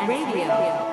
Radio.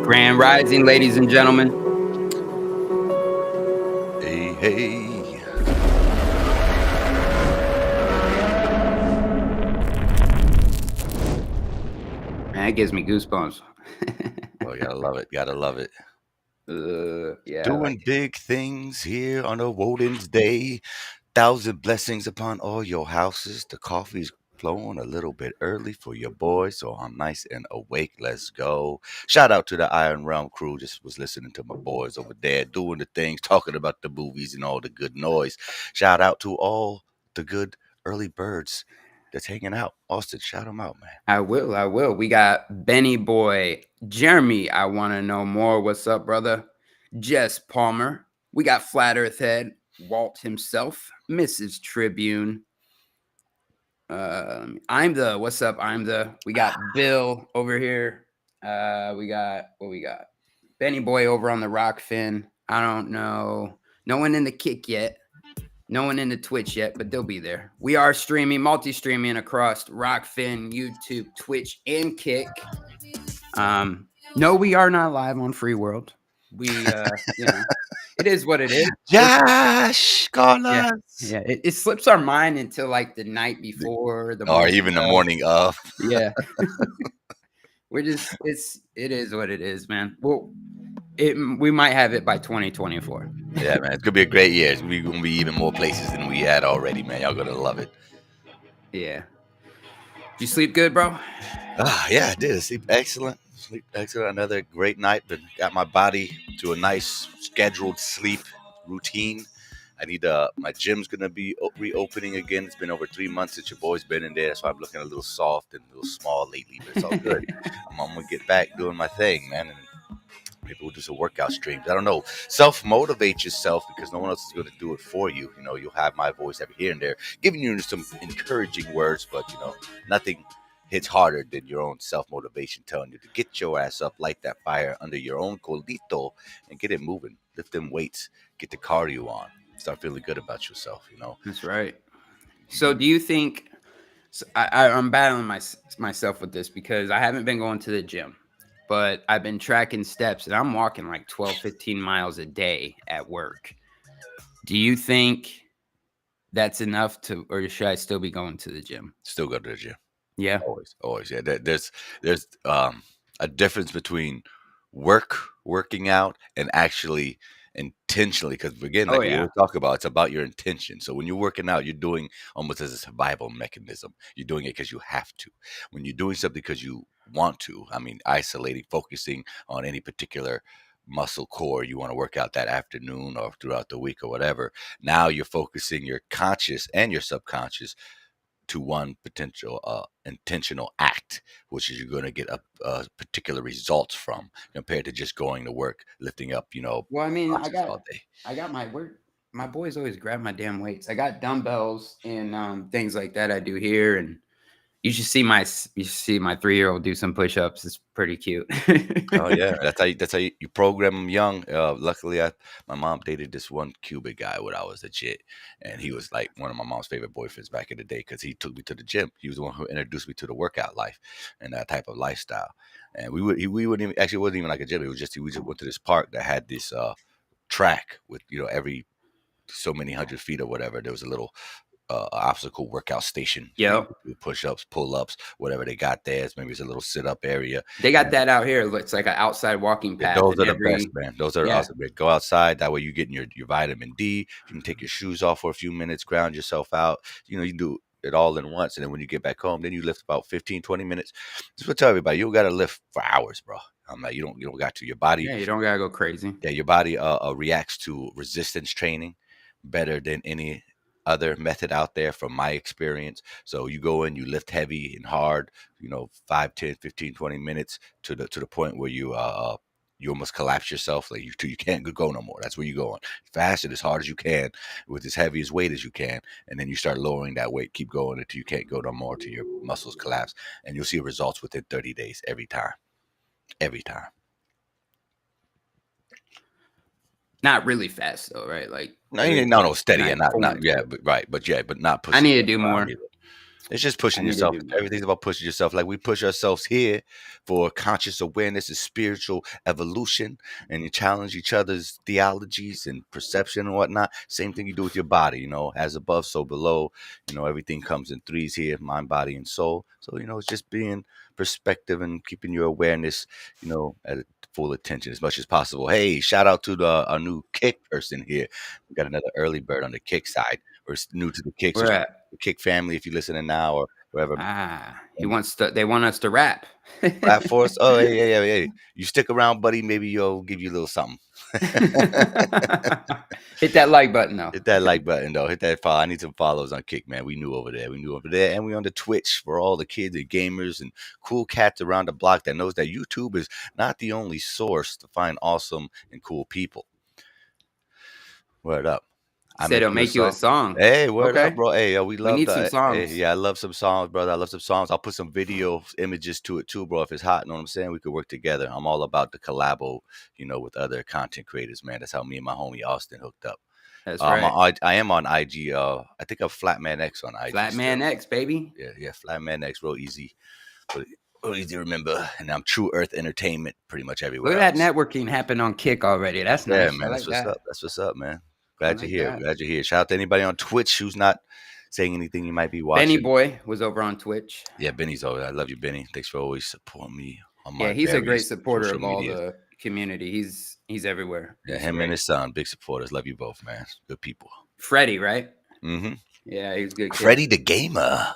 Grand Rising, ladies and gentlemen. Hey, hey. Man, it gives me goosebumps. Oh, gotta love it. Gotta love it. Yeah. Doing big things here on a Woden's Day. 1,000 blessings upon all your houses. The coffee's flowing a little bit early for your boy, so I'm nice and awake. Let's go. Shout out to the Iron Realm crew. Just was listening to my boys over there doing the things, talking about the movies and all the good noise. Shout out to all the good early birds that's hanging out. Austin, shout them out, man. I will. We got Benny Boy, Jeremy. I want to know more. What's up, brother? Jess Palmer. We got Flat Earth Head, Walt himself, Mrs. Tribune. What's up? We got Bill over here. We got Benny Boy over on the Rokfin. I don't know. No one in the kick yet. No one in the Twitch yet, but they'll be there. We are streaming, multi-streaming across Rokfin, YouTube, Twitch, and Kick. No, we are not live on Free World. we, it is what it is. Josh, call Yeah, us. yeah, it slips our mind until, like, the night before, the Or morning even the of. morning of. Yeah. We're just it is what it is, man. Well, we might have it by 2024. Yeah, man, it's gonna be a great year. We're gonna be even more places than we had already, man. Y'all gonna love it. Yeah. Did you sleep good, bro? Ah, yeah, I did. Sleep excellent. Sleep excellent. Another great night. But got my body to a nice scheduled sleep routine. I need my gym's gonna be reopening again. It's been over 3 months since your boy's been in there, so I'm looking a little soft and a little small lately, but it's all good. I'm gonna get back doing my thing, man. And maybe we'll do some workout streams. I don't know. Self motivate yourself because no one else is going to do it for you. You know, you'll have my voice every here and there, giving you some encouraging words, but nothing hits harder than your own self motivation telling you to get your ass up, light that fire under your own colito, and get it moving. Lift them weights, get the cardio on, start feeling good about yourself. That's right. So do you think I'm battling myself with this because I haven't been going to the gym, but I've been tracking steps and I'm walking like 12, 15 miles a day at work. Do you think that's enough or should I still be going to the gym? Still go to the gym. Yeah. Always, always. Yeah, there's a difference between working out and actually intentionally. Because again, Oh like we yeah. always talk about, it's about your intention. So when you're working out, you're doing almost as a survival mechanism. You're doing it because you have to. When you're doing something because you want to, I mean, isolating, focusing on any particular muscle core you want to work out that afternoon or throughout the week or whatever. Now you're focusing your conscious and your subconscious to one potential intentional act, which is you're going to get a particular results from compared to just going to work, lifting up, Well, I mean, boxes all day. I got my boys always grab my damn weights. I got dumbbells and things like that I do here, and you should see my 3-year-old do some push-ups. It's pretty cute. Oh yeah, that's how you program them young. Luckily, my mom dated this one Cuban guy when I was a kid, and he was like one of my mom's favorite boyfriends back in the day because he took me to the gym. He was the one who introduced me to the workout life and that type of lifestyle. And we wouldn't even actually it wasn't even like a gym. It was just we just went to this park that had this track with every so many hundred feet or whatever. There was a little obstacle workout station for you Yep. to do push-ups, pull-ups, whatever they got there. Maybe it's a little sit-up area. They got that out here. It's like an outside walking Yeah, path those in are the best, every. man. Those are Yeah. awesome. Man. Go outside. That way you're getting your vitamin D. You can take your shoes off for a few minutes, ground yourself out. You do it all in once. And then when you get back home, then you lift about 15, 20 minutes. Just what I tell everybody, you don't got to lift for hours, bro. I'm like, you don't got to. Your body Yeah, you don't gotta go crazy. yeah, your body reacts to resistance training better than any other method out there from my experience. So you go in, you lift heavy and hard, 5, 10, 15, 20 minutes to the point where you almost collapse yourself. Like you can't go no more. That's where you're going. Fast and as hard as you can with as heavy as weight as you can. And then you start lowering that weight, keep going until you can't go no more, till your muscles collapse. And you'll see results within 30 days every time. Every time. Not really fast though, right? Like No, every no, steady and night, not pouring yeah, through. but right, but yeah, but not I pushing need to yourself do around more. either. It's just I pushing need to yourself. do more. Everything's about pushing yourself. Like we push ourselves here for conscious awareness and spiritual evolution, and you challenge each other's theologies and perception and whatnot. Same thing you do with your body. As above, so below. Everything comes in threes here: mind, body, and soul. So it's just being perspective and keeping your awareness, at full attention as much as possible. Hey, shout out to our new kick person here. We got another early bird on the kick side. We're new to the kick, so Where at? the Kick family, if you're listening now or wherever. They want us to rap. Rap for us. Oh, hey. You stick around, buddy. Maybe you'll give you a little something. Hit that like button though. Hit that like button, though. Hit that follow. I need some follows on Kick, man. We knew over there. We knew over there. And we on the Twitch for all the kids and gamers and cool cats around the block that knows that YouTube is not the only source to find awesome and cool people. Word up. I Said make it'll you a make you a song. song. Hey, word up, Okay. bro. Hey, yo, we We love need some that. Hey, songs. yeah, I love some songs, brother. I love some songs. I'll put some video images to it too, bro. If it's hot, you know what I'm saying? We could work together. I'm all about the collabo, with other content creators, man. That's how me and my homie Austin hooked up. That's right. I am on IG. I think I'm Flatman X on IG Flatman still. X, baby. Yeah, Flatman X, real easy. But Oh, easy to remember. And I'm True Earth Entertainment pretty much Look everywhere at that else. networking happen on Kick already. That's Yeah, nice. I man. That's like what's that. up. That's what's up, man. I Glad you're like here. that. Glad you're here. Shout out to anybody on Twitch who's not saying anything you might be Benny watching. Boy was over on Twitch. Yeah, Benny's over. I love you, Benny. Thanks for always supporting me on Yeah, my he's a great various supporter social of all medias. the community. He's everywhere. Yeah, He's him and great. his son, big supporters. Love you both, man. Good people. Freddie, right? Mm-hmm. Yeah, he's a good kid. Freddie the Gamer.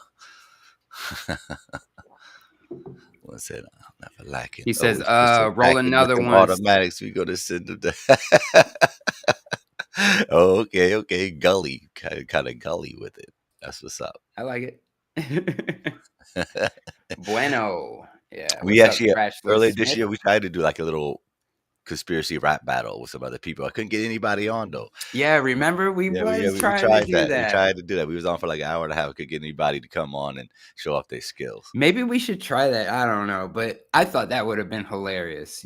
What's that? Never lacking. He says, Always pushing roll packing with another them one. automatics. We gonna send them to. Oh, okay, okay. Gully, kind of gully with it. That's what's up. I like it. Bueno. Yeah. We What's up, actually Crashflow earlier this Smith? year we tried to do like a little conspiracy rap battle with some other people. I couldn't get anybody on though. Yeah, remember we Yeah, was we trying to tried do that. We that. tried to do that. We was on for like an hour and a half. We could get anybody to come on and show off their skills. Maybe we should try that. I don't know, but I thought that would have been hilarious.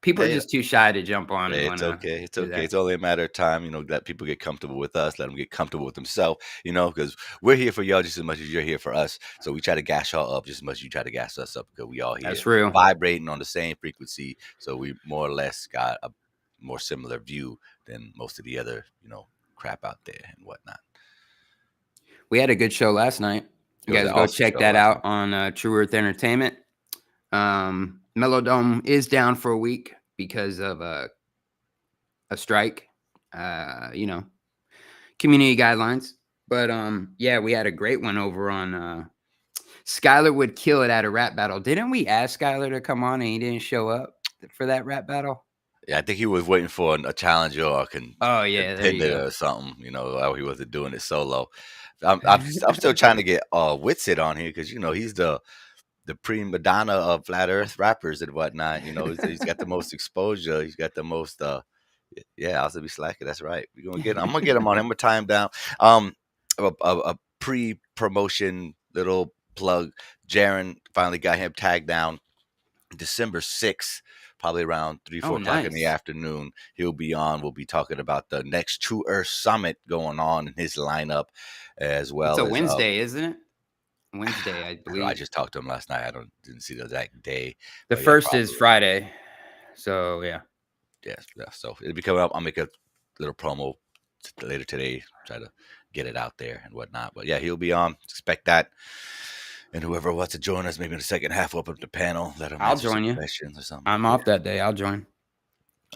People are Yeah, just too shy to jump on and want it's to okay. It's do okay. that. It's only a matter of time, let people get comfortable with us, let them get comfortable with themselves, because we're here for y'all just as much as you're here for us. So we try to gas y'all up just as much as you try to gas us up because we all here That's real. vibrating on the same frequency. So we more or less got a more similar view than most of the other, crap out there and whatnot. We had a good show last night. You guys go check that out on True Earth Entertainment. MellowDome is down for a week because of a strike. Community guidelines. But yeah, we had a great one over on Skylar would kill it at a rap battle. Didn't we ask Skylar to come on and he didn't show up for that rap battle? Yeah, I think he was waiting for a challenger or Oh yeah, there you contender go. or something. While he wasn't doing it solo. I'm still trying to get Witsit on here because he's the prima donna of flat Earth rappers and whatnot. He's got the most exposure. He's got the most. Yeah, I'll be slacking. That's right. I'm gonna get him on. I'm gonna tie him down. A pre-promotion little plug. Jaron finally got him tagged down December 6th. Probably around 3-4 o'clock in the afternoon, he'll be on. We'll be talking about the next True Earth Summit going on in his lineup, as well. It's a Wednesday, isn't it? Wednesday, I believe. I just talked to him last night. Didn't see the exact day. The first is Friday, so yeah. Yeah. So it'll be coming up. I'll make a little promo later today. Try to get it out there and whatnot. But yeah, he'll be on. Expect that. And whoever wants to join us, maybe in the second half, open up the panel. Let them I'll join you. Questions or something. I'm off that day. I'll join.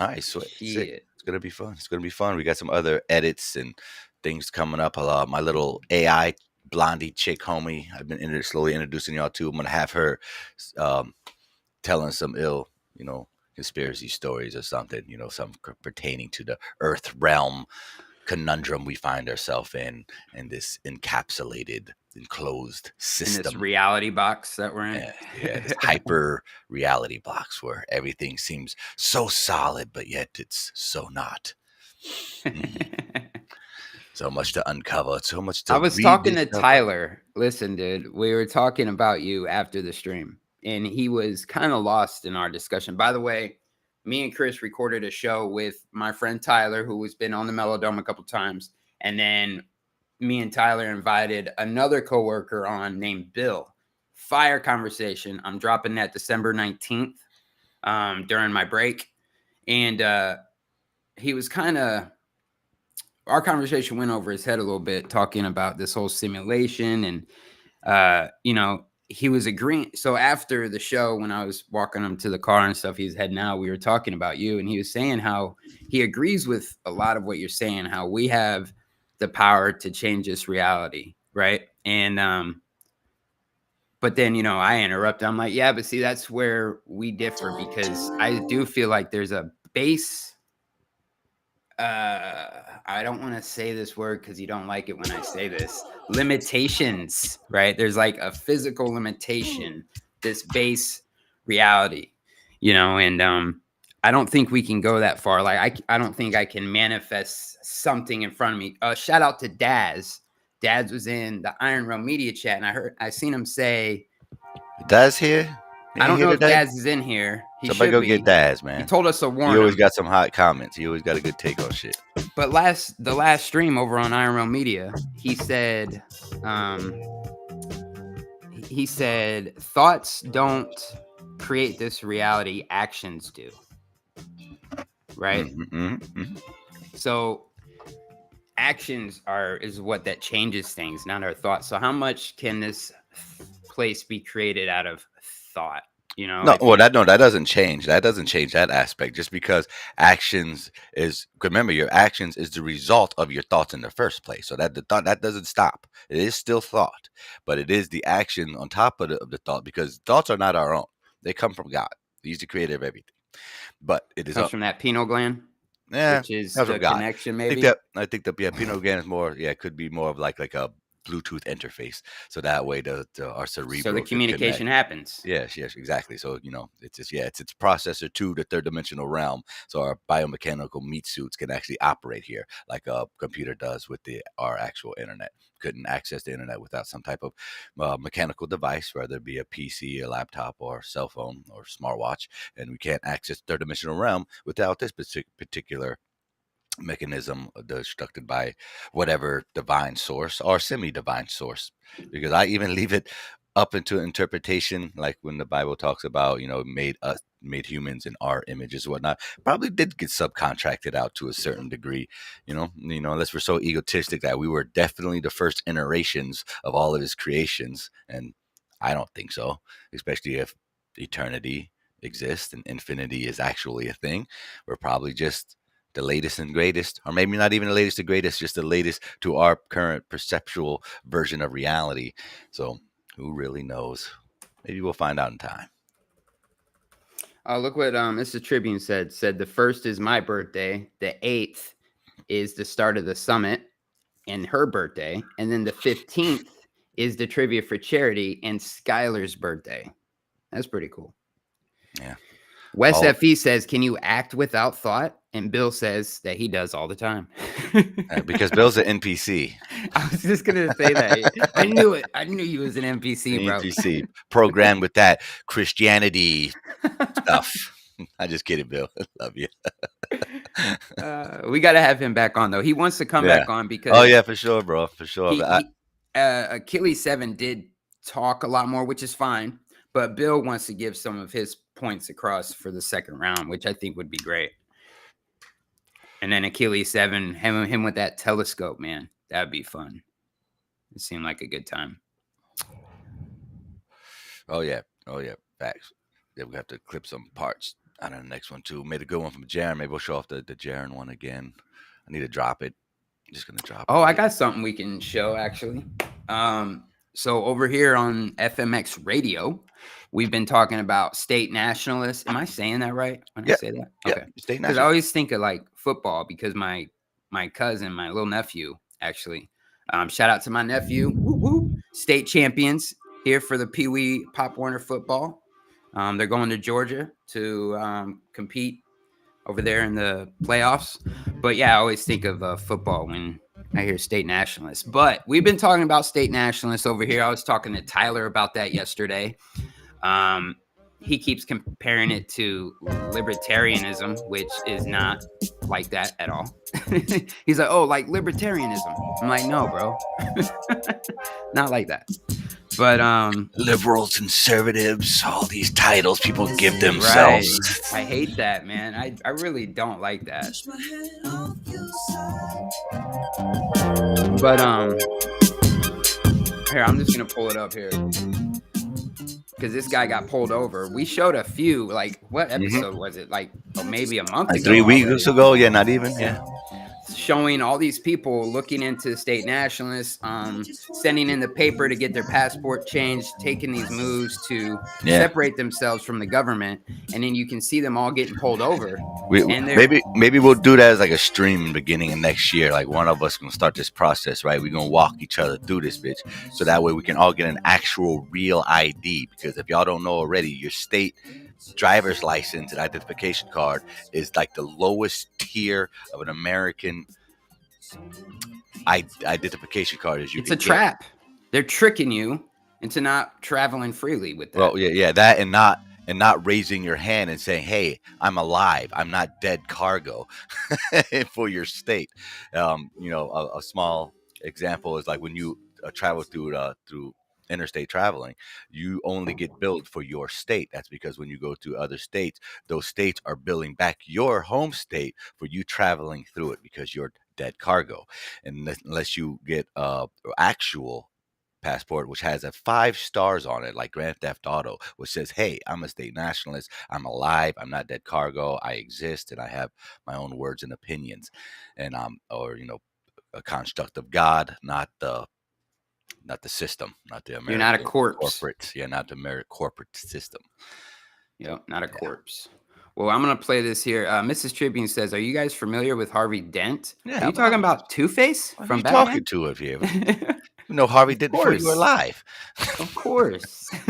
All right, sweet. Sick. It's gonna be fun. It's gonna be fun. We got some other edits and things coming up. My little AI blondie chick homie, I've been slowly introducing y'all to. I'm gonna have her telling some ill, conspiracy stories or something. Something pertaining to the Earth realm conundrum we find ourselves in this encapsulated, enclosed system, in this reality box that we're in. Yeah, this hyper reality box where everything seems so solid, but yet it's so not. So much to uncover, so much to. I was talking to Tyler. Listen, dude, we were talking about you after the stream, and he was kind of lost in our discussion. By the way, me and Chris recorded a show with my friend Tyler, who has been on the MellowDome a couple times, and then me and Tyler invited another coworker on named Bill. Fire conversation. I'm dropping that December 19th during my break, and he was kind of. Our conversation went over his head a little bit, talking about this whole simulation, and he was agreeing. So after the show, when I was walking him to the car and stuff, he's heading out. We were talking about you, and he was saying how he agrees with a lot of what you're saying. How we have the power to change this reality, right? And but then I interrupted. I'm like, yeah, but see, that's where we differ because I do feel like there's a base. I don't want to say this word because you don't like it when I say this. Limitations, right? There's like a physical limitation, this base reality, and I don't think we can go that far. Like I don't think I can manifest something in front of me. Shout out to Daz. Daz was in the Iron Realm Media chat, and I seen him say, Daz here? I don't know if Daz is in here. Somebody go get Daz, man. He told us to warn him. He always got some hot comments. He always got a good take on shit. But the last stream over on Iron Realm Media, he said, he said thoughts don't create this reality, actions do. Right? Mm-hmm, mm-hmm. So actions is what that changes things, not our thoughts. So how much can this place be created out of thought? No, I think that doesn't change. That doesn't change that aspect. Just because actions is remember your actions is the result of your thoughts in the first place. So that the thought that doesn't stop. It is still thought, but it is the action on top of the thought because thoughts are not our own. They come from God. He's the creator of everything. But it is comes up. from that pineal gland, Yeah, which is comes the from God. connection, I think maybe. that yeah, Pinot Gran is more it could be more of like a Bluetooth interface. So that way our So the cerebral could connect. communication happens. Yes, exactly. So it's just it's processor to the third dimensional realm. So our biomechanical meat suits can actually operate here, like a computer does with our actual internet. Couldn't access the internet without some type of mechanical device, whether it be a PC, a laptop, or cell phone or smartwatch, and we can't access third dimensional realm without this particular mechanism constructed by whatever divine source or semi-divine source, because I even leave it up into interpretation, like when the Bible talks about made humans in our images and whatnot. Probably did get subcontracted out to a certain degree, unless we're so egotistic that we were definitely the first iterations of all of his creations, and I don't think so, especially if eternity exists and infinity is actually a thing. We're probably just the latest and greatest, or maybe not even the latest and greatest, just the latest to our current perceptual version of reality. So who really knows? Maybe we'll find out in time. Look what Mr. Tribune said. Said the first is my birthday, the 8th is the start of the summit and her birthday, and then the 15th is the trivia for charity and Skylar's birthday. That's pretty cool. Yeah. Wes All FE says, "Can you act without thought?" And Bill says that he does all the time. because Bill's an NPC. I was just gonna say that. I knew it. I knew you was an NPC, bro. NPC programmed with that Christianity stuff. I just kidding, Bill. Love you. We got to have him back on though. He wants to come Yeah. back on Oh because yeah, for sure, bro. For sure. he Achilles 7 did talk a lot more, which is fine. But Bill wants to give some of his points across for the second round, which I think would be great. And then Achilles 7, him with that telescope, man, that'd be fun. It seemed like a good time. Oh yeah. Facts. Yeah, we have to clip some parts out of the next one too. Made a good one from Jaren. Maybe we'll show off the Jaren one again. I need to drop it. I'm just gonna drop it. Oh, I got something we can show actually. So over here on FMX radio, we've been talking about state nationalists. Am I saying that right when I say that? Okay. State Because I national. always think of like football because my cousin, my little nephew, actually. Shout out to my nephew. Woo woo. State champions here for the Pee Wee Pop Warner football. They're going to Georgia to compete over there in the playoffs. But yeah, I always think of football when I hear state nationalists. But we've been talking about state nationalists over here. I was talking to Tyler about that yesterday. He keeps comparing it to libertarianism, which is not like that at all. He's like, oh, like libertarianism. I'm like, no, bro. Not like that. But Liberals, conservatives, all these titles people give themselves. Right. I hate that, man. I really don't like that. But here, I'm just gonna pull it up here. Because this guy got pulled over. We showed a few, like what episode was it? Like maybe a month ago. 3 weeks ago, yeah, not even, yeah. Showing all these people looking into state nationalists, sending in the paper to get their passport changed, taking these moves to separate themselves from the government, and then you can see them all getting pulled over. Maybe we'll do that as like a stream beginning of next year. Like one of us gonna start this process, right? We're gonna walk each other through this bitch, so that way we can all get an actual real ID. Because if y'all don't know already, your state driver's license and identification card is like the lowest tier of an American identification card as you it's can a trap. They're tricking you into not traveling freely with that. Well, yeah, that and not raising your hand and saying, "Hey, I'm alive. I'm not dead cargo," for your state. A small example is like when you travel through interstate traveling, you only get billed for your state. That's because when you go to other states, those states are billing back your home state for you traveling through it because you're dead cargo. And unless you get actual passport, which has a 5 stars on it, like Grand Theft Auto, which says, "Hey, I'm a state nationalist. I'm alive. I'm not dead cargo. I exist, and I have my own words and opinions, and or a construct of God, not the system, not the You're not a American corpse. corporate, not the American corporate system." Yep, not a Yeah, corpse. Well, I'm gonna play this here. Mrs. Tribune says, "Are you guys familiar with Harvey Dent? Are yeah. you talking about Two-Face What are from you talking Batman?" to it here? You know Harvey Of did before you were course, alive. of course. All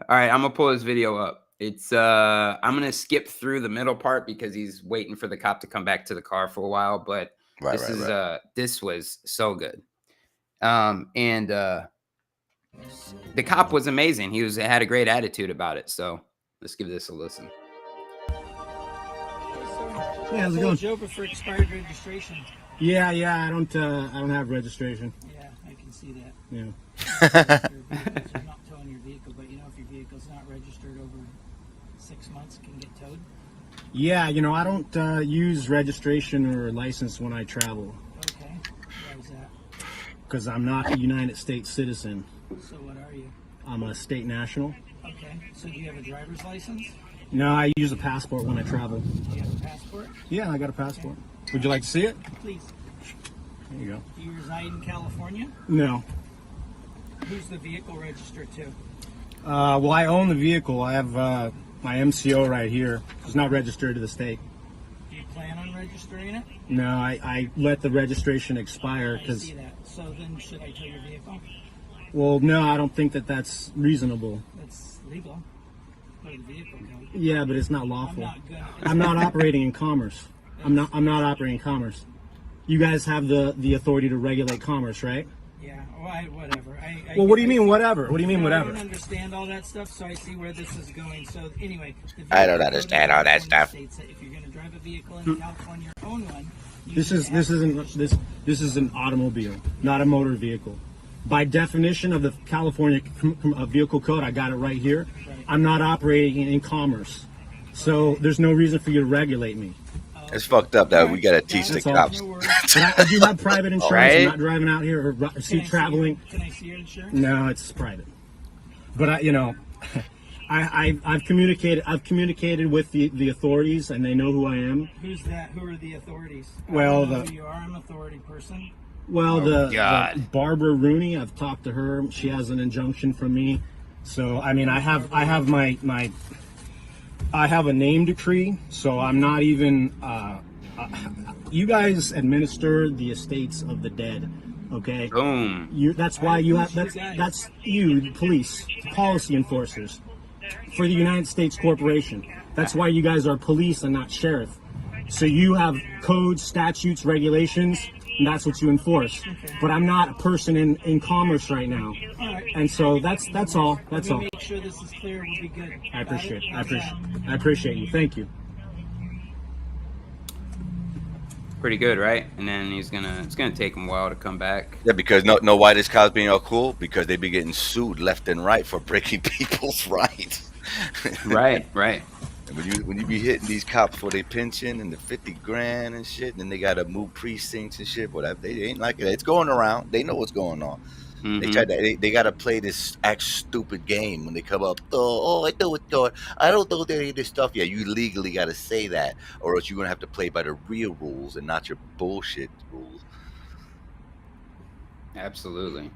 right, I'm gonna pull this video up. It's I'm gonna skip through the middle part because he's waiting for the cop to come back to the car for a while. But Right, right, right. this was so good. And the cop was amazing. He had a great attitude about it. So let's give this a listen. Yeah, how's it going? Over for expired registration. Yeah, I don't have registration. Yeah, I can see that. Yeah. You're not towing your vehicle, but if your vehicle's not registered over 6 months, it can get towed. Yeah, I don't use registration or license when I travel. Okay. Why is that? Because I'm not a United States citizen. So what are you? I'm a state national. Okay. So do you have a driver's license? No, I use a passport when I travel. Do you have a passport? Yeah, I got a passport. Okay. Would you like to see it? Please. There you go. Do you reside in California? No. Who's the vehicle registered to? Well, I own the vehicle. I have my MCO right here. It's not registered to the state. Do you plan on registering it? No, I let the registration expire because. I see that. So then, should I tow your vehicle? Well, no, I don't think that that's reasonable. That's legal. The vehicle code. Yeah, but it's not lawful. I'm not operating in commerce. I'm not operating in commerce. You guys have the authority to regulate commerce, right? Yeah. Well, whatever. Well, what do you mean whatever? What do you mean whatever? I don't understand all that stuff, so I see where this is going. So anyway, I don't understand all that stuff. States that if you're going to drive a vehicle in California, own one. This is an automobile, not a motor vehicle. By definition of the California Vehicle Code, I got it right here. I'm not operating in commerce, so there's no reason for you to regulate me. It's fucked up that we got to teach the cops. I do have private insurance. Right? I'm not driving out here or traveling. Can I see your insurance? No, it's private. But I've communicated. I've communicated with the authorities, and they know who I am. Who's that? Who are the authorities? Well, who you are. I'm an authority person. Well, the Barbara Rooney. I've talked to her. She has an injunction from me. So I mean, I have I have a name decree, so I'm not even. You guys administer the estates of the dead, okay? Boom. That's why you have. That's you, the police, the policy enforcers for the United States Corporation. That's why you guys are police and not sheriff. So you have codes, statutes, regulations. And that's what you enforce. Okay. But I'm not a person in commerce right now. All right. And so that's all. That's all. Make sure this is clear. We'll be good. I appreciate you. Thank you. Pretty good, right? And then it's gonna take him a while to come back. Yeah, because know why this cop's being all cool? Because they be getting sued left and right for breaking people's rights. Right. And when you be hitting these cops for their pension and the 50 grand and shit, and then they gotta move precincts and shit, whatever, they ain't like it. It's going around. They know what's going on. Mm-hmm. They gotta play this stupid game when they come up. I know it's going. I don't know any of this stuff. Yeah, you legally gotta say that, or else you're gonna have to play by the real rules and not your bullshit rules. Absolutely.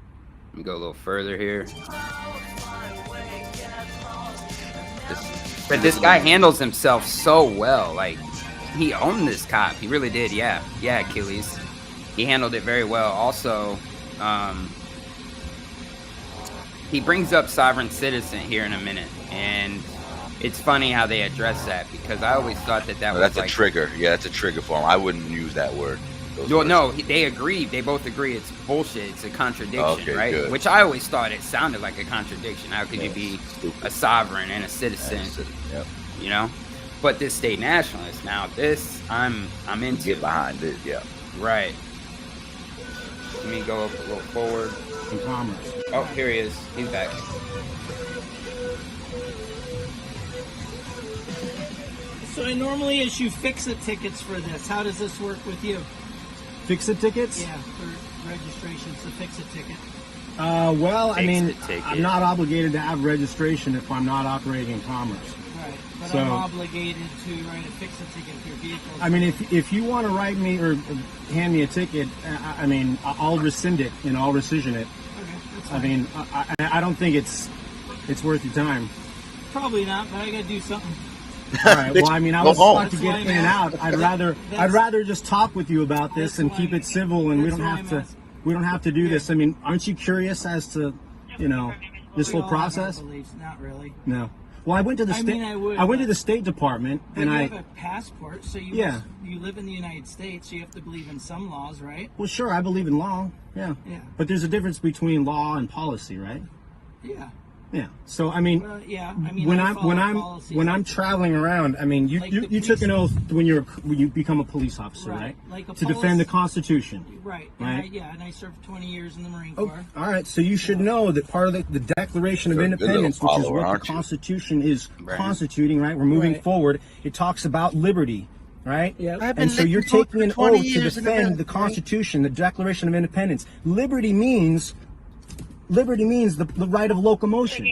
Let me go a little further here. But this guy handles himself so well. Like, he owned this cop. He really did. Yeah, Achilles. He handled it very well. Also, he brings up sovereign citizen here in a minute, and it's funny how they address that, because I always thought that was that's like a trigger. Yeah, that's a trigger for him. I wouldn't use that word. No, they agreed. They both agree it's bullshit. It's a contradiction, right? Good. Which I always thought it sounded like a contradiction. How could you be a sovereign and a citizen? Yep. You know? But this state nationalist, now this I'm into. Get behind it, yeah. Right. Let me go up a little forward. In commerce. Oh, here he is. He's back. So normally as you fix-it tickets for this, how does this work with you? Fix-it tickets? Yeah, for registration, so fix-it ticket. Well, I mean, I'm not obligated to have registration if I'm not operating in commerce. Right, but so, I'm obligated to write a fix-it ticket for your vehicle. I mean, if you want to write me or hand me a ticket, I mean, I'll rescind it and I'll rescission it. Okay, that's fine. I mean, I don't think it's worth your time. Probably not, but I got to do something. All right. Well, I mean, I was about to get in and out. I'd rather just talk with you about this and keep it civil, and we don't have to do this. I mean, aren't you curious as to, you know, this whole process? Not really. No. Well, I went to the I went to the State Department, and you have a passport, so you live in the United States. So you have to believe in some laws, right? Well, sure, I believe in law. Yeah. Yeah. But there's a difference between law and policy, right? Yeah. Yeah. So I mean, when I'm traveling around, I mean, you took an oath when you become a police officer, right? Like to defend the Constitution. Right. Right. And I served 20 years in the Marine Corps. All right. So you should know that part of the Declaration of Independence, which is what the Constitution is constituting, right? We're moving forward. It talks about liberty. Right? Yep. And so you're taking an oath to defend the Constitution, the Declaration of Independence. Liberty means the right of locomotion.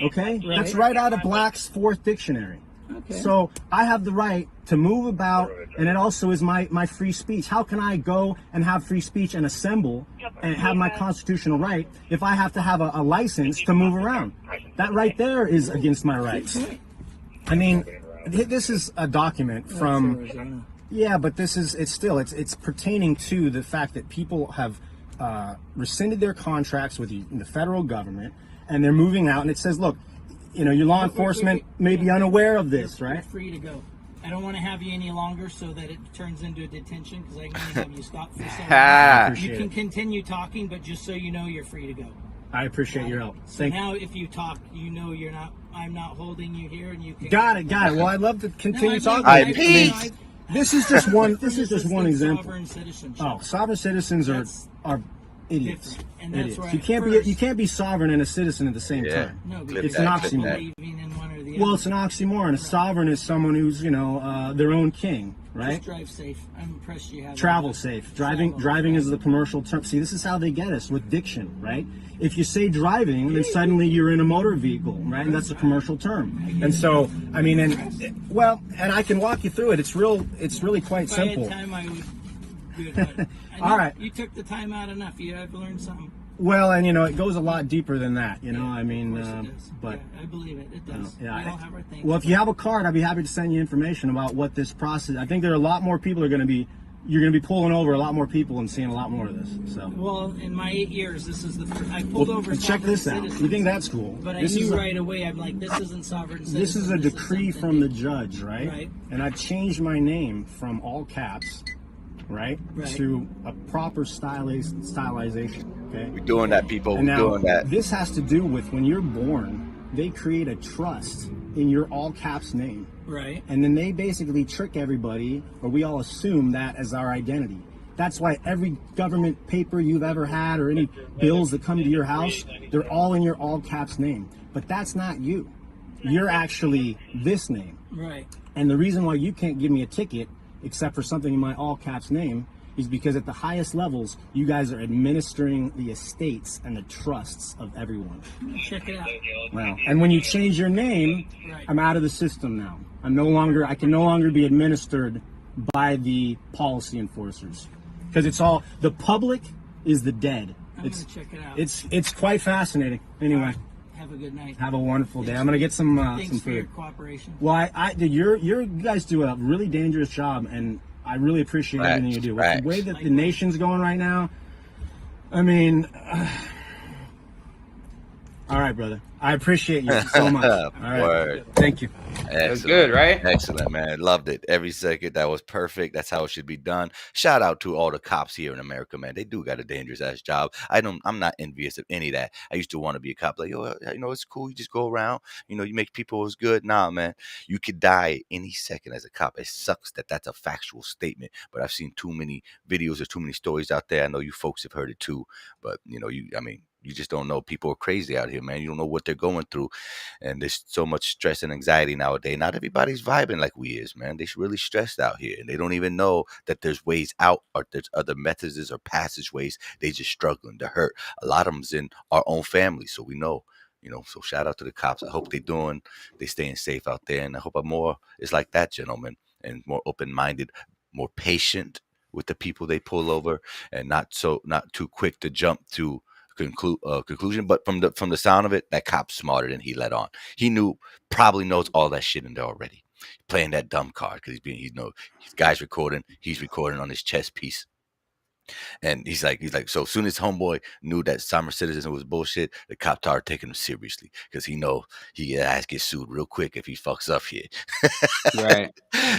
Okay? Right. That's right out of Black's Fourth Dictionary. Okay. So I have the right to move about, and it also is my free speech. How can I go and have free speech and assemble and have my constitutional right if I have to have a license to move around? That right there is against my rights. I mean, this is a document from... Yeah, but it's pertaining to the fact that people have rescinded their contracts with the federal government, and they're moving out, and it says, look, you know, your law enforcement may be unaware of this, right? You're free to go. I don't want to have you any longer so that it turns into a detention, because I can only have you stop for 7 minutes. You can continue talking, but just so you know, you're free to go. I appreciate your help. So now if you talk, you know I'm not holding you here, and you can... Got it. Well, I'd love to continue talking. This is just one example. Sovereign citizenship. Oh, sovereign citizens are idiots. And that's idiots. You can't be sovereign and a citizen at the same time. No, it's an oxymoron. Well, it's an oxymoron. A sovereign is someone who's, you know, their own king, right? Just drive safe. I'm impressed you have travel safe. Driving is the commercial term. See, this is how they get us with diction, right? If you say driving, then suddenly you're in a motor vehicle, right? And that's a commercial term. And so, I mean, and I can walk you through it. It's really quite simple. If I had time, I would do it. But all right. You took the time out enough. I've learned something. Well, and you know, it goes a lot deeper than that. You know, I mean, but I believe it. It does. We all have our things. Well, if you have a card, I'd be happy to send you information about what this process. I think there are a lot more people you're going to be pulling over a lot more people and seeing a lot more of this. So. Well, in my 8 years, this is the first. I pulled over. Check this out. You think that's cool? But I knew right away. I'm like, this isn't sovereign citizen. This is a decree from the judge, right? Right. And I've changed my name from all caps, right, to a proper stylization. Okay. We're doing that, people. We're doing that. This has to do with when you're born, they create a trust in your all caps name. Right. And then they basically trick everybody, or we all assume that as our identity. That's why every government paper you've ever had or any bills that come to your house, they're all in your all caps name. But that's not you. You're actually this name. Right. And the reason why you can't give me a ticket, except for something in my all caps name, is because at the highest levels, you guys are administering the estates and the trusts of everyone. Check it out. Well, and when you change your name, I'm out of the system now. I can no longer be administered by the policy enforcers, because it's all, the public is the dead. I'm gonna check it out. It's quite fascinating. Anyway. Have a good night. Have a wonderful day. I'm gonna get some food. For your cooperation. Well, you guys do a really dangerous job, and I really appreciate everything you do. With the way that the nation's going right now, I mean, all right, brother. I appreciate you so much. All right. Word. Thank you. That was good, right? Excellent, man. Loved it. Every second. That was perfect. That's how it should be done. Shout out to all the cops here in America, man. They do got a dangerous ass job. I'm not envious of any of that. I used to want to be a cop. Like, yo, it's cool. You just go around. You make people as good. Nah, man. You could die any second as a cop. It sucks that that's a factual statement, but I've seen too many videos or too many stories out there. I know you folks have heard it too, but you just don't know. People are crazy out here, man. You don't know what they're going through. And there's so much stress and anxiety nowadays. Not everybody's vibing like we is, man. They're really stressed out here. And they don't even know that there's ways out or there's other methods or passageways. They just struggling to hurt. A lot of them's in our own family. So we know, so shout out to the cops. I hope they staying safe out there. And I hope more is like that, gentlemen, and more open-minded, more patient with the people they pull over, and not too quick to jump to conclusion. But from the sound of it, that cop's smarter than he let on. He probably knows all that shit in there already, playing that dumb card because his guy's recording. He's recording on his chess piece, and he's like, so as soon as homeboy knew that summer citizen was bullshit, the cop started taking him seriously because he know he has to get sued real quick if he fucks up here. Right.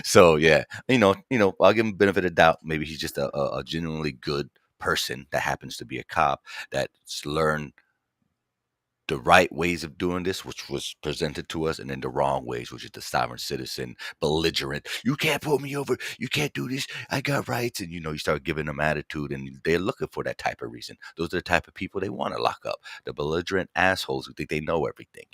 So yeah, I'll give him benefit of doubt. Maybe he's just a genuinely good person that happens to be a cop that's learned the right ways of doing this, which was presented to us, and then the wrong ways, which is the sovereign citizen, belligerent. You can't pull me over. You can't do this. I got rights. And, you start giving them attitude, and they're looking for that type of reason. Those are the type of people they want to lock up. The belligerent assholes who think they know everything.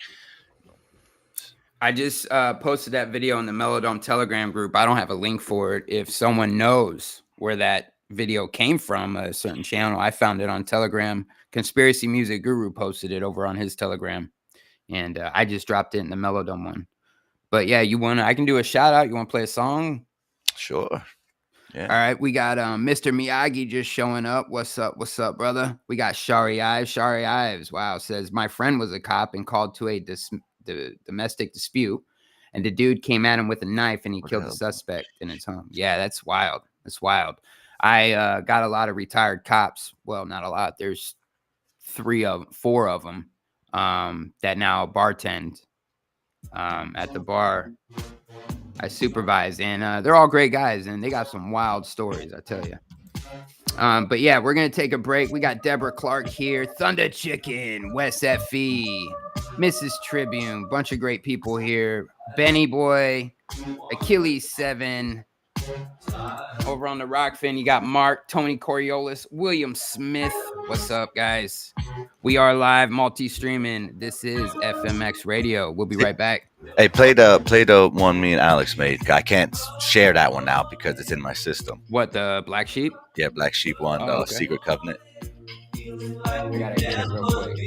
I just posted that video in the MellowDome Telegram group. I don't have a link for it. If someone knows where that video came from, a certain channel, I found it on Telegram. Conspiracy Music Guru posted it over on his Telegram, and I just dropped it in the MellowDome one. But yeah, I can do a shout out. You want to play a song? Sure. Yeah. All right, we got Mr. Miyagi just showing up. What's up, brother? We got Shari Ives. Wow, says my friend was a cop and called to a domestic dispute, and the dude came at him with a knife and he killed the suspect in his home. Yeah, that's wild. I got a lot of retired cops. Well, not a lot. There's 4 of them that now bartend at the bar I supervise, and they're all great guys, and they got some wild stories, I tell you. But yeah, we're gonna take a break. We got Deborah Clark here, Thunder Chicken, Wes Fe, Mrs. Tribune, bunch of great people here. Benny Boy, Achilles 7. Over on the Rokfin, you got Mark, Tony Coriolis, William Smith. What's up, guys? We are live multi-streaming. This is FMX Radio. We'll be right back. Hey, play the one me and Alex made. I can't share that one now because it's in my system. What, the Black Sheep? Yeah, Black Sheep one, okay. Secret Covenant. I gotta hit it real quick.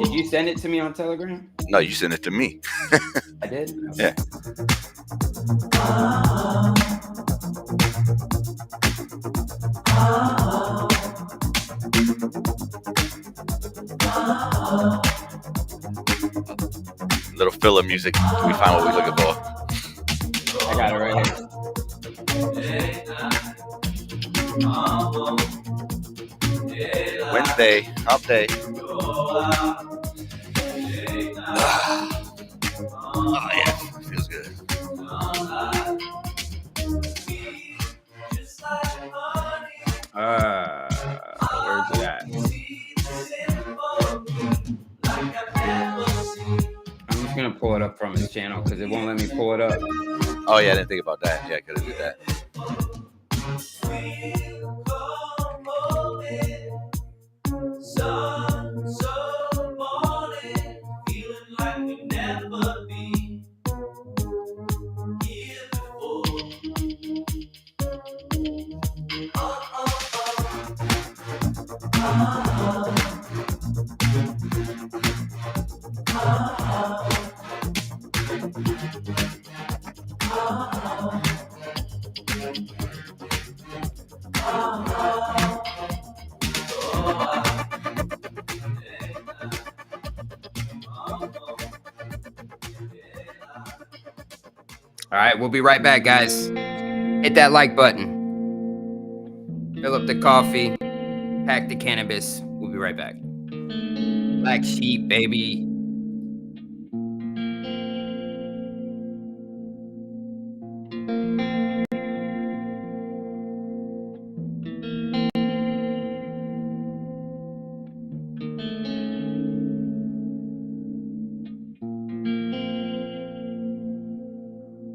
Did you send it to me on Telegram? No, you sent it to me. I did? Okay. Yeah. Little filler music. Can we find what we're looking for? I got it right here. Wednesday, hump day. Oh yeah, feels good. Where's it at? I'm just gonna pull it up from his channel because it won't let me pull it up. Oh yeah, I didn't think about that. Yeah, I could have did that. All right, we'll be right back, guys. Hit that like button. Fill up the coffee. Pack the cannabis. We'll be right back. Black sheep, baby.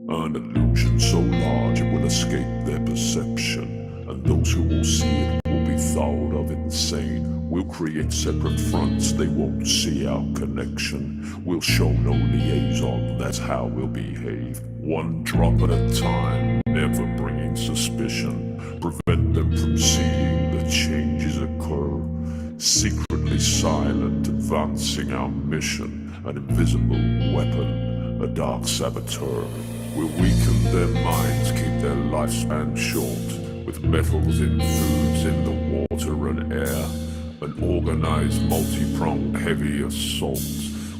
An illusion so large it will escape their perception, and those who will see it will be thought of insane. We'll create separate fronts, they won't see our connection. We'll show no liaison, that's how we'll behave. One drop at a time, never bringing suspicion. Prevent them from seeing the changes occur. Secretly silent, advancing our mission. An invisible weapon, a dark saboteur. We'll weaken their minds, keep their lifespan short. With metals in foods, in the water and air. An organized, multi-pronged, heavy assault.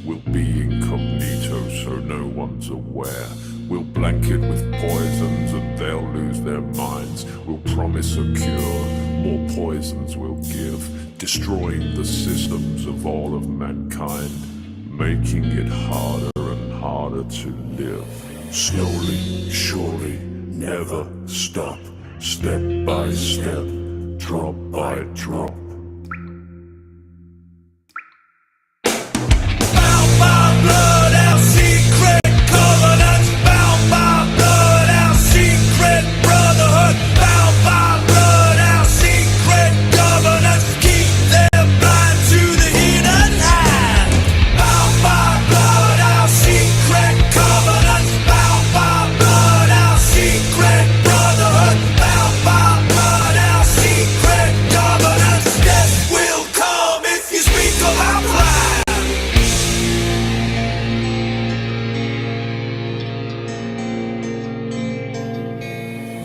We'll be incognito so no one's aware. We'll blanket with poisons and they'll lose their minds. We'll promise a cure, more poisons we'll give. Destroying the systems of all of mankind. Making it harder and harder to live. Slowly, surely, never stop. Step by step, drop by drop. Bound by blood, our secret covenant. Bound by blood, our secret brotherhood. Bound by blood, our secret governance. Keep them blind to the hidden hand. Bound by blood, our secret covenant. Bound by blood, our secret brotherhood. Bound by blood, our secret governance. Death will come if you speak of our plan.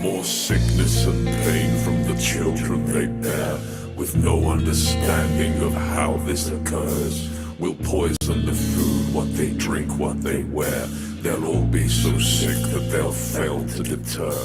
More sickness and pain from the children they bear, with no understanding of how this occurs. We'll poison the food, what they drink, what they wear. They'll all be so sick that they'll fail to deter.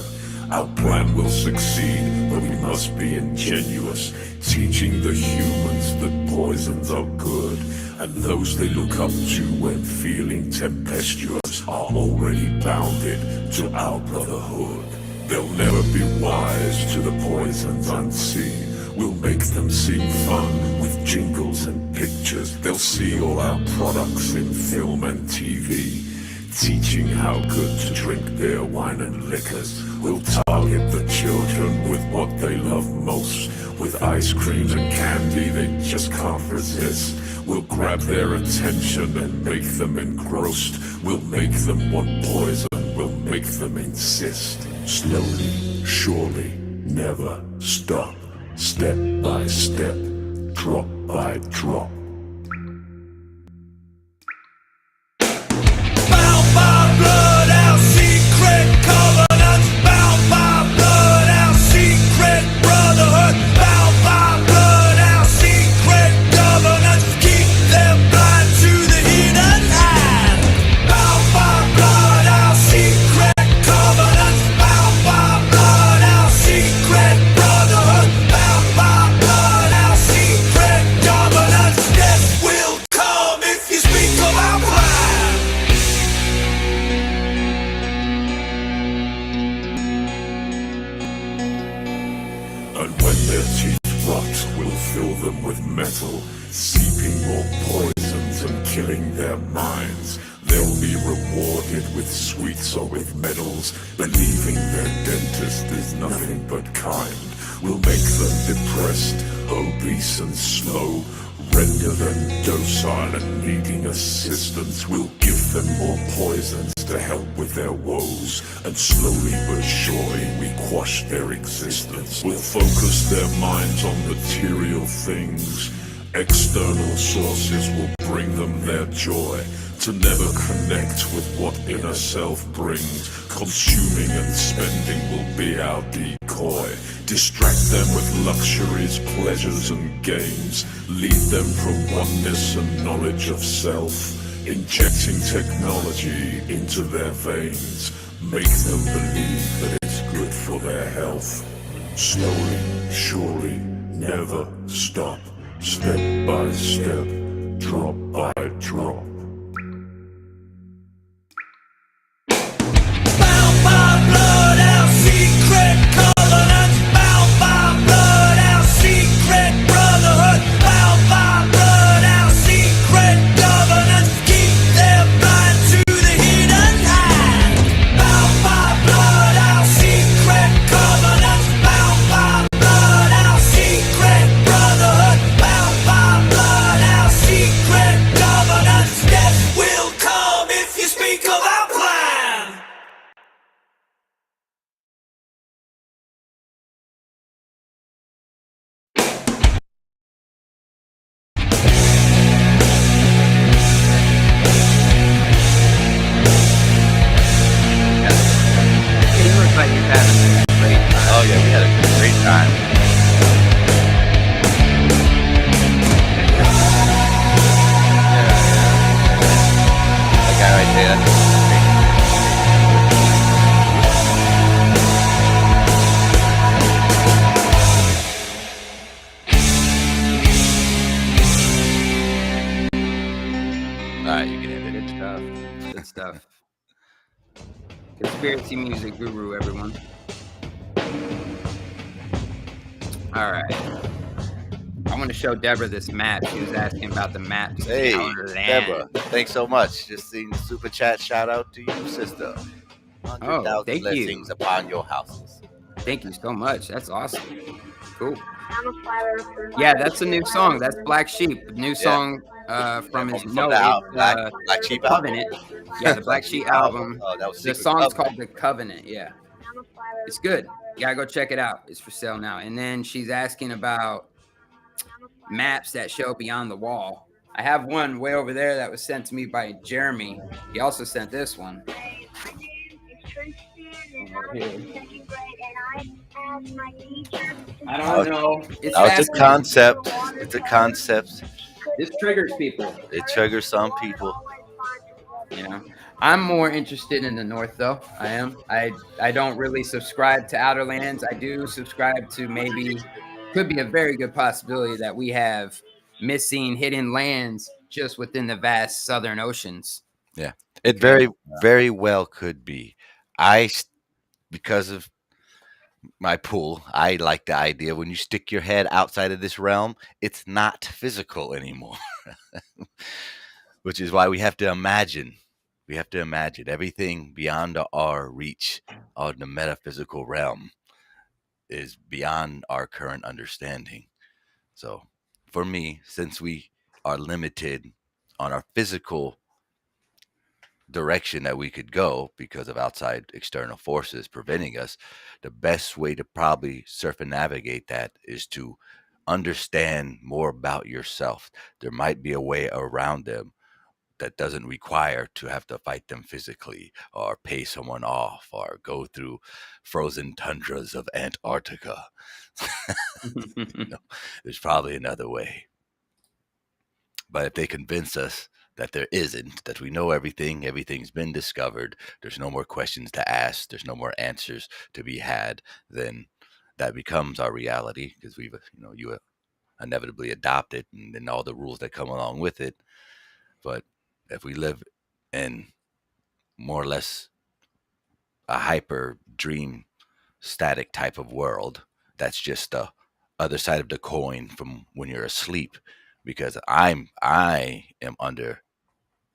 Our plan will succeed, but we must be ingenuous, teaching the humans that poisons are good, and those they look up to when feeling tempestuous are already bounded to our brotherhood. They'll never be wise to the poisons unseen. We'll make them seem fun with jingles and pictures. They'll see all our products in film and TV, teaching how good to drink beer, wine and liquors. We'll target the children with what they love most, with ice creams and candy they just can't resist. We'll grab their attention and make them engrossed. We'll make them want poison, we'll make them insist. Slowly, surely, never stop. Step by step, drop by drop. Bound by blood, our secret covenant. Bound by blood, our secret brotherhood. Bound by blood, our secret governance. Keep them blind to the hidden hand. Bound by blood, our secret covenant. Bound by blood, our secret brotherhood. Bound by blood, our secret governance. Death will come if you speak of our plan. And when their teeth rot, we'll fill them with metal, seeping more poisons and killing their minds. They'll be rewarded with sweets or with medals, believing their dentist is nothing but kind. We'll make them depressed, obese and slow, render them docile and needing assistance. We'll give them more poisons to help with their woes, and slowly but surely we quash their existence. We'll focus their minds on material things. External sources will bring them their joy, to never connect with what inner self brings. Consuming and spending will be our decoy. Distract them with luxuries, pleasures and games. Lead them from oneness and knowledge of self. Injecting technology into their veins. Make them believe that it's good for their health. Slowly, surely, never stop. Step by step, drop by drop. Bound by blood, our secret covenant. Bound by blood, our secret brotherhood. Bound by blood, our secret governance. Keep them blind to the hidden hand. Bound by blood, our secret covenant. Bound by blood, our secret brotherhood. Bound by blood, our secret governance. Death will come if you speak of our plan. It looks like you're having a great time. Oh yeah, we had a great time. That guy right there. All right, you can end it. Good stuff. Good stuff. Conspiracy music guru, everyone. All right. I want to show Deborah this map. She was asking about the maps. Hey, in our land. Deborah, thanks so much. Just seen the super chat. Shout out to you, sister. 100,000 thank you. blessings upon your houses. Thank you so much. That's awesome. Cool. Yeah, that's a new song. That's Black Sheep. New song from his From no, the it's, Black Sheep album. Covenant. Yeah, the Black Sheep album. Oh, that was The Secret song's Covenant. called The Covenant. Yeah, it's good. You gotta go check it out. It's for sale now. And then she's asking about maps that show beyond the wall. I have one way over there that was sent to me by Jeremy. He also sent this one. I don't know. It's Now, it's a fascinating. concept. It's a concept. This triggers people. It triggers some people. You know, I'm more interested in the North, though. I am. I don't really subscribe to Outer Lands. I do subscribe to maybe could be a very good possibility that we have missing hidden lands just within the vast southern oceans. Yeah, it very well could be. Because of my pool, I like the idea when you stick your head outside of this realm, it's not physical anymore. Which is why we have to imagine. We have to imagine everything beyond our reach on the metaphysical realm is beyond our current understanding. So, for me, since we are limited on our physical direction that we could go because of outside external forces preventing us, the best way to probably surf and navigate that is to understand more about yourself. There might be a way around them that doesn't require to have to fight them physically or pay someone off or go through frozen tundras of Antarctica. No, there's probably another way. But if they convince us that there isn't, that we know everything, everything's been discovered, there's no more questions to ask, there's no more answers to be had, then that becomes our reality because we've, you inevitably adopt it and then all the rules that come along with it. But if we live in more or less a hyper dream static type of world, that's just the other side of the coin from when you're asleep, because I am under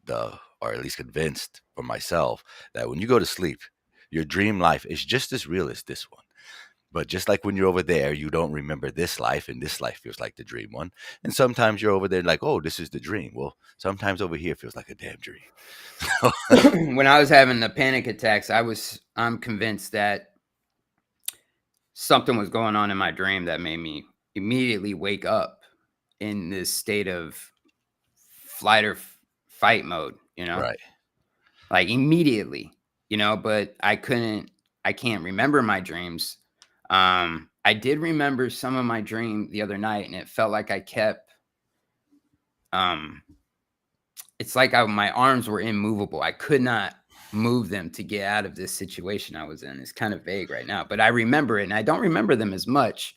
or at least convinced for myself that when you go to sleep, your dream life is just as real as this one. But just like when you're over there, you don't remember this life, and this life feels like the dream one. And sometimes you're over there like, oh, this is the dream. Well, sometimes over here feels like a damn dream. When I was having the panic attacks, I'm convinced that something was going on in my dream that made me immediately wake up in this state of flight or fight mode, Right. Like immediately, but I can't remember my dreams. I did remember some of my dream the other night, and it felt like I kept, it's like my arms were immovable. I could not move them to get out of this situation I was in. It's kind of vague right now, but I remember it, and I don't remember them as much,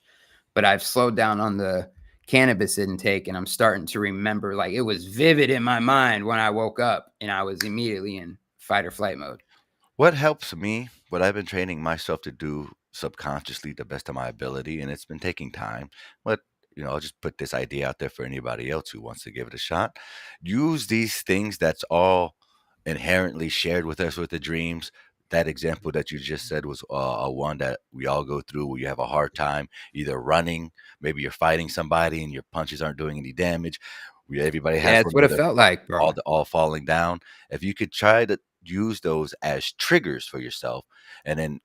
but I've slowed down on the cannabis intake, and I'm starting to remember, like, it was vivid in my mind when I woke up and I was immediately in fight or flight mode. What helps me, what I've been training myself to do subconsciously the best of my ability, and it's been taking time, but I'll just put this idea out there for anybody else who wants to give it a shot. Use these things that's all inherently shared with us with the dreams. That example that you just said was a one that we all go through where you have a hard time either running, maybe you're fighting somebody and your punches aren't doing any damage. Everybody has That's one what where it felt like, bro. all falling down. If you could try to use those as triggers for yourself and then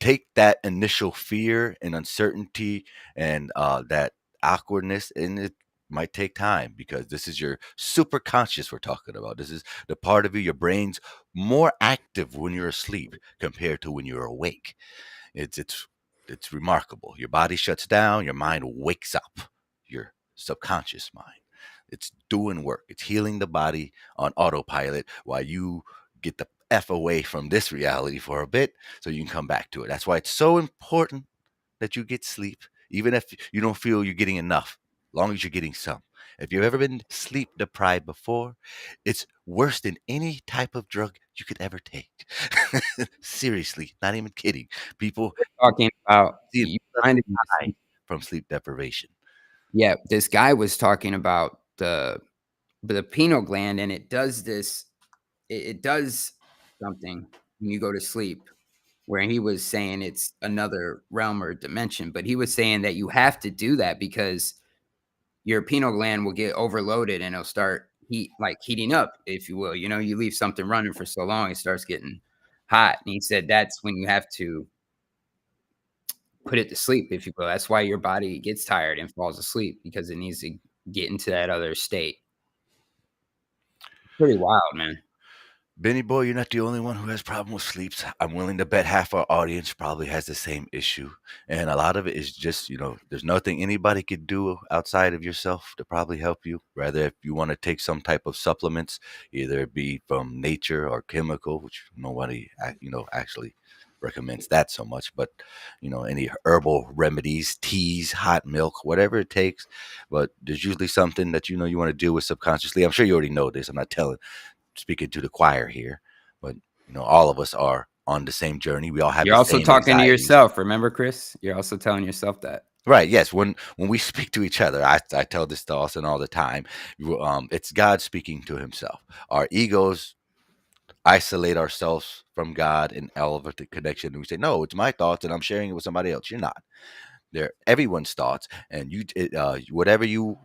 take that initial fear and uncertainty and that awkwardness, and it might take time because this is your super conscious we're talking about. This is the part of you, your brain's more active when you're asleep compared to when you're awake. It's remarkable. Your body shuts down, your mind wakes up, your subconscious mind. It's doing work. It's healing the body on autopilot while you get the F away from this reality for a bit so you can come back to it. That's why it's so important that you get sleep, even if you don't feel you're getting enough, long as you're getting some. If you've ever been sleep deprived before, it's worse than any type of drug you could ever take. Seriously, not even kidding. People Talking about see you reminded me of die from sleep deprivation. Yeah, this guy was talking about the pineal gland, and it does this. It does something when you go to sleep. Where he was saying it's another realm or dimension, but he was saying that you have to do that because your pineal gland will get overloaded and it'll start heating up, if you will. You leave something running for so long, it starts getting hot. And he said that's when you have to put it to sleep, if you will. That's why your body gets tired and falls asleep because it needs to get into that other state. Pretty wild, man. Benny boy, you're not the only one who has problem with sleeps. I'm willing to bet half our audience probably has the same issue. And a lot of it is just, there's nothing anybody could do outside of yourself to probably help you. Rather, if you want to take some type of supplements, either it be from nature or chemical, which nobody, actually recommends that so much, but, any herbal remedies, teas, hot milk, whatever it takes. But there's usually something that, you want to deal with subconsciously. I'm sure you already know this. I'm not speaking to the choir here, but all of us are on the same journey. We all have You're the also same talking to anxieties. yourself. Remember, Chris? You're also telling yourself that. Right. Yes. When we speak to each other, I tell this to Austin all the time. It's God speaking to himself. Our egos isolate ourselves from God and elevate the connection. And we say, no, it's my thoughts and I'm sharing it with somebody else. You're not. They're everyone's thoughts. And whatever you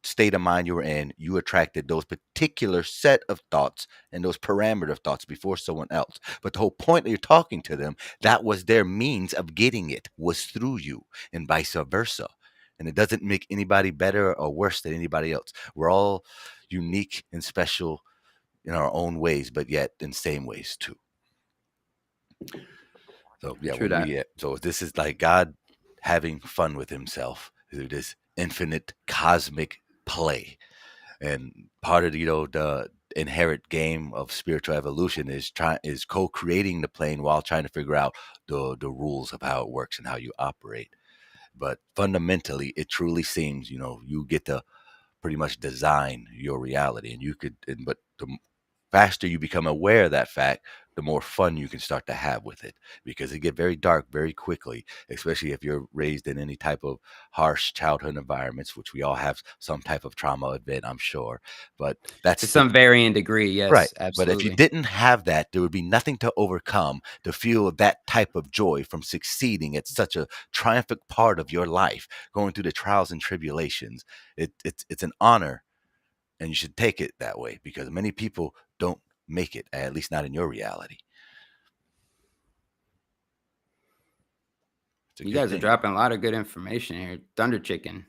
state of mind you were in, you attracted those particular set of thoughts and those parameter of thoughts before someone else. But the whole point that you're talking to them, that was their means of getting it, was through you, and vice versa. And it doesn't make anybody better or worse than anybody else. We're all unique and special in our own ways, but yet in same ways too. So yeah, True that. so this is like God having fun with himself through this infinite cosmic play. And part of the inherent game of spiritual evolution is co-creating the plane while trying to figure out the rules of how it works and how you operate. But fundamentally, it truly seems you get to pretty much design your reality, but the faster you become aware of that fact, the more fun you can start to have with it, because it get very dark very quickly, especially if you're raised in any type of harsh childhood environments, which we all have some type of trauma event, I'm sure. But that's To some varying degree, yes, right. absolutely. But if you didn't have that, there would be nothing to overcome to feel that type of joy from succeeding at such a triumphant part of your life, going through the trials and tribulations. It's an honor. And you should take it that way, because many people don't make it, at least not in your reality. You guys are dropping a lot of good information here. Thunder chicken.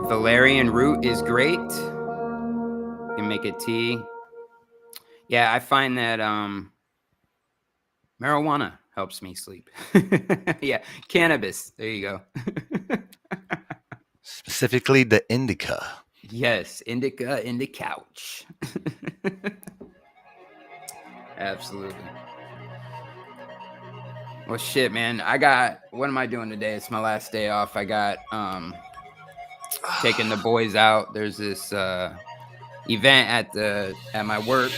Valerian root is great. You can make a tea. Yeah, I find that marijuana helps me sleep. Yeah, cannabis. There you go. Specifically the indica. Yes, indica in the couch. Absolutely. Well, shit, man. What am I doing today? It's my last day off. I got taking the boys out. There's this event at my work,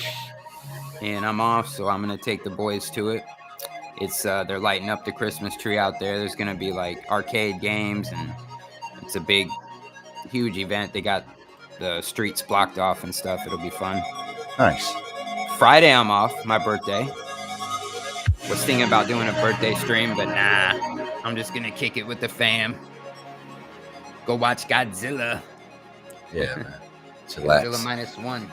and I'm off, so I'm gonna take the boys to it. It's they're lighting up the Christmas tree out there. There's gonna be like arcade games, and it's a big, huge event. They got the streets blocked off and stuff. It'll be fun. Nice. Friday, I'm off. My birthday. Was thinking about doing a birthday stream, but nah. I'm just gonna kick it with the fam. Go watch Godzilla. Yeah, man. Chillax. Godzilla -1.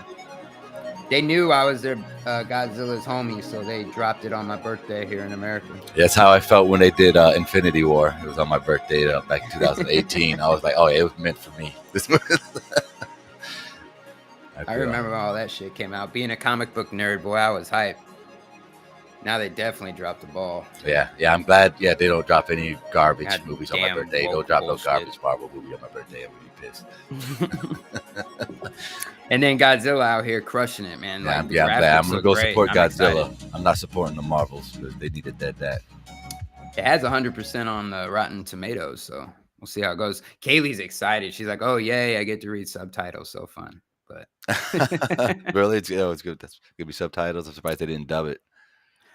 They knew I was their Godzilla's homie, so they dropped it on my birthday here in America. That's how I felt when they did Infinity War. It was on my birthday back in 2018. I was like, oh, it was meant for me. This I remember all that shit came out. Being a comic book nerd, boy, I was hyped. Now they definitely dropped the ball. Yeah, I'm glad. Yeah, they don't drop any garbage God movies on my damn birthday. Don't drop no garbage Marvel movie on my birthday. I'm gonna be pissed. And then Godzilla out here crushing it, man. Yeah, Like, the I'm glad. I'm graphics gonna look go great. support I'm Godzilla. excited. I'm not supporting the Marvels because they need to dead that. It has 100% on the Rotten Tomatoes, so we'll see how it goes. Kaylee's excited. She's like, "Oh yay, I get to read subtitles. So fun!" But Really, it's good. That's gonna be subtitles. I'm surprised they didn't dub it.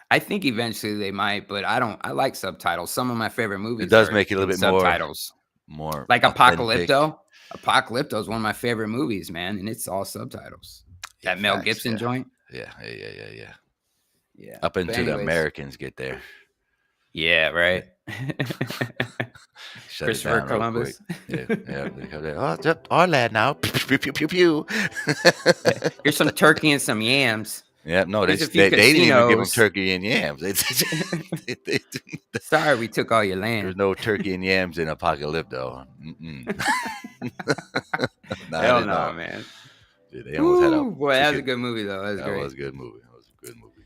I think eventually they might, but I don't. I like subtitles. Some of my favorite movies. It does are make it a little in bit more subtitles. Like authentic. Apocalypto. Apocalypto is one of my favorite movies, man, and it's all subtitles. That Mel Facts, Gibson yeah. joint. Yeah. Yeah. Up But until the anyways, Americans get there. Yeah, right. Shut Christopher it down real Columbus. quick. Yeah. They come there. Oh, just our lad now. Pew, pew, pew, pew. Here's some turkey and some yams. Yeah, no, they Here's a few didn't even give them casinos. turkey and yams. Sorry, we took all your There's land. no turkey and yams in Apocalypto. Hell no, man. Dude, they almost had a Boy, that was a good movie, though. That was great. was a good movie. That was a good movie.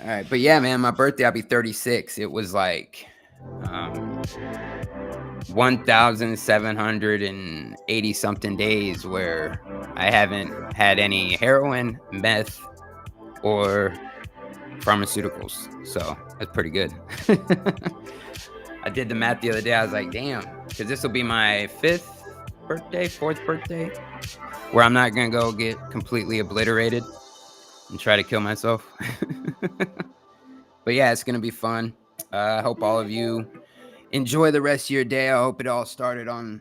All right, but yeah, man, my birthday, I'll be 36. It was like 1,780 something days where I haven't had any heroin, meth, or pharmaceuticals. So that's pretty good. I did the math the other day. I was like, damn, because this will be my fourth birthday, where I'm not going to go get completely obliterated and try to kill myself. But yeah, it's going to be fun. I hope all of you enjoy the rest of your day. I hope it all started on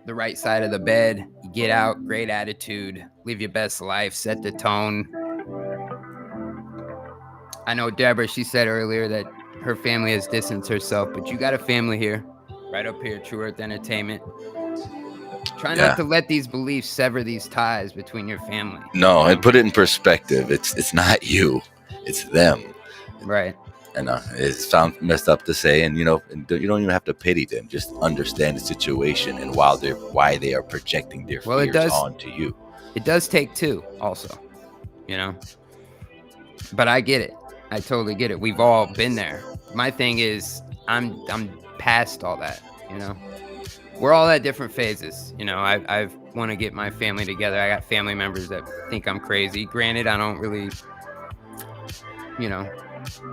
the right side of the bed. You get out, great attitude, live your best life, set the tone. I know Deborah, she said earlier that her family has distanced herself, but you got a family here, right up here, True Earth Entertainment. Try not to let these beliefs sever these ties between your family. No, and put it in perspective. It's not you, it's them. Right. And it sounds messed up to say, and you don't even have to pity them. Just understand the situation and why they are projecting their fears onto you. It does take two, also, But I get it. I totally get it. We've all been there. My thing is, I'm past all that. We're all at different phases. I want to get my family together. I got family members that think I'm crazy. Granted, I don't really,